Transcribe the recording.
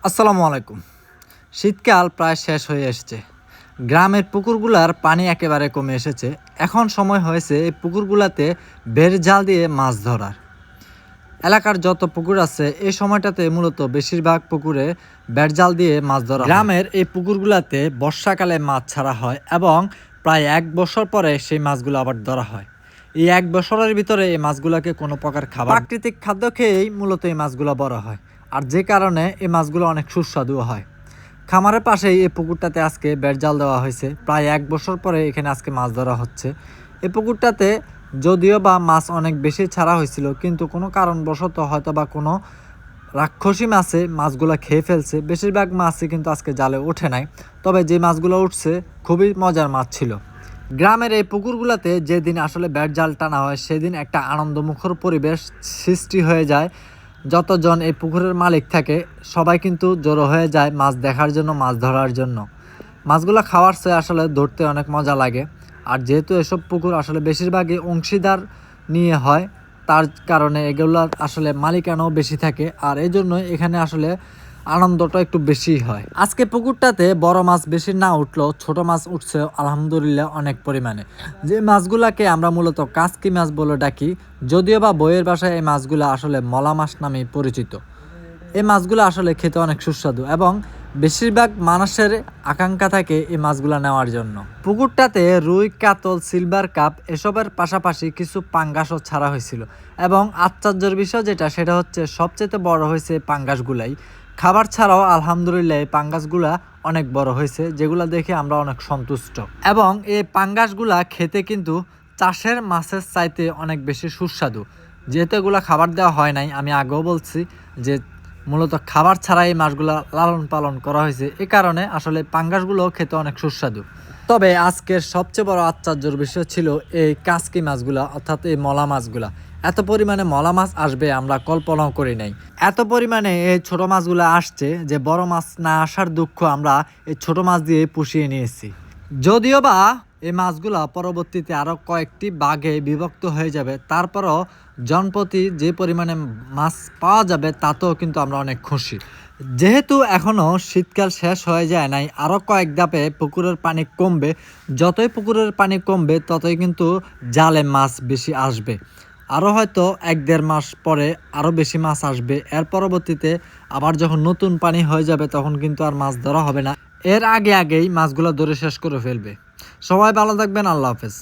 আসসালামু আলাইকুম। শীতকাল প্রায় শেষ হয়ে এসেছে। গ্রামের পুকুরগুলার পানি একেবারে কমে এসেছে। এখন সময় হয়েছে এই পুকুরগুলাতে বেড় জাল দিয়ে মাছ ধরার। এলাকার যত পুকুর আছে এই সময়টাতে মূলত বেশিরভাগ পুকুরে বেড় জাল দিয়ে মাছ ধরা হয়। গ্রামের এই পুকুরগুলাতে বর্ষাকালে মাছ ছাড়া হয় এবং প্রায় ১ বছর পরে সেই মাছগুলো আবার ধরা হয়। এই ১ বছরের ভিতরে এই মাছগুলোকে কোনো প্রকার প্রাকৃতিক খাদ্য খেয়েই মূলত এই মাছগুলো বড় হয়। আর যে কারণে এই মাছগুলো অনেক সুস্বাদু হয়। খামারের পাশেই এই পুকুরটাতে আজকে বেড় জাল দেওয়া হয়েছে। প্রায় ১ বছর পরে এখানে আজকে মাছ ধরা হচ্ছে। এই পুকুরটাতে যদিও বা মাছ অনেক বেশি ছাড়া হয়েছিল, কিন্তু কোনো কারণবশত হয়তো বা কোনো রাক্ষসী মাছে মাছগুলো খেয়ে ফেলছে। বেশিরভাগ মাছই কিন্তু আজকে জালে ওঠে নাই, তবে যে মাছগুলো উঠছে খুবই মজার মাছ ছিল। গ্রামের এই পুকুরগুলোতে যেদিন আসলে বেড় জাল টানা হয় সেদিন একটা আনন্দমুখর পরিবেশ সৃষ্টি হয়ে যায়। যতজন এই পুকুরের মালিক থাকে সবাই কিন্তু জড়ো হয়ে যায় মাছ দেখার জন্য, মাছ ধরার জন্য। মাছগুলো খাওয়ার চেয়ে আসলে ধরতে অনেক মজা লাগে। আর যেহেতু এসব পুকুর আসলে বেশিরভাগই অংশীদার নিয়ে হয়, তার কারণে এগুলো আসলে মালিকানাও বেশি থাকে, আর এই জন্য এখানে আসলে আনন্দটা একটু বেশি হয়। আজকে পুকুরটাতে বড় মাছ বেশি না উঠলেও ছোট মাছ উঠছে আলহামদুলিল্লাহ অনেক পরিমাণে। যে মাছগুলাকে আমরা মূলত কাসকি মাছ বলে ডাকি, যদিও বা বইয়ের ভাষায় এই মাছগুলো আসলে মলা মাছ নামে পরিচিত। এই মাছগুলো আসলে খেতে অনেক সুস্বাদু এবং বেশিরভাগ মানুষের আকাঙ্ক্ষা থাকে এই মাছগুলো নেওয়ার জন্য। পুকুরটাতে রুই, কাতল, সিলভার কাপ এসবের পাশাপাশি কিছু পাঙ্গাসও ছাড়া হয়েছিল এবং আশ্চর্যের বিষয় সেটা হচ্ছে সবচেয়ে বড় হয়েছে পাঙ্গাসগুলাই। খাবার ছাড়াও আলহামদুলিল্লাহ এই পাঙ্গাসগুলা অনেক বড় হয়েছে, যেগুলো দেখে আমরা অনেক সন্তুষ্ট। এবং এই পাঙ্গাসগুলা খেতে কিন্তু চাষের মাছের চাইতে অনেক বেশি সুস্বাদু। যেহেতু এগুলো খাবার দেওয়া হয় নাই, আমি আগেও বলছি যে মূলত খাবার ছাড়া এই মাছগুলো লালন পালন করা হয়েছে, এ কারণে আসলে পাঙ্গাসগুলো খেতে অনেক সুস্বাদু। তবে আজকের সবচেয়ে বড় আশ্চর্যের বিষয় ছিল এই কাসকি মাছগুলা, অর্থাৎ এই মলা মাছগুলা। এত পরিমাণে মলা মাছ আসবে আমরা কল্পনাও করি নাই। এত পরিমাণে এই ছোট মাছগুলো আসছে যে বড় মাছ না আসার দুঃখ আমরা এই ছোট মাছ দিয়ে পুষিয়ে নিয়েছি। যদিও বা এই মাছগুলা পরবর্তীতে আরও কয়েকটি ভাগে বিভক্ত হয়ে যাবে, তারপরও জনপ্রতি যে পরিমাণে মাছ পাওয়া যাবে তাতেও কিন্তু আমরা অনেক খুশি। যেহেতু এখনও শীতকাল শেষ হয়ে যায় নাই, আরও কয়েক ধাপে পুকুরের পানি কমবে। যতই পুকুরের পানি কমবে ততই কিন্তু জালে মাছ বেশি আসবে। আরও হয়তো ১-১.৫ মাস পরে আরও বেশি মাছ আসবে। এর পরবর্তীতে আবার যখন নতুন পানি হয়ে যাবে তখন কিন্তু আর মাছ ধরা হবে না। এর আগেই মাছগুলো ধরে শেষ করে ফেলবে। সবাই ভালো থাকবেন। আল্লাহ হাফেজ।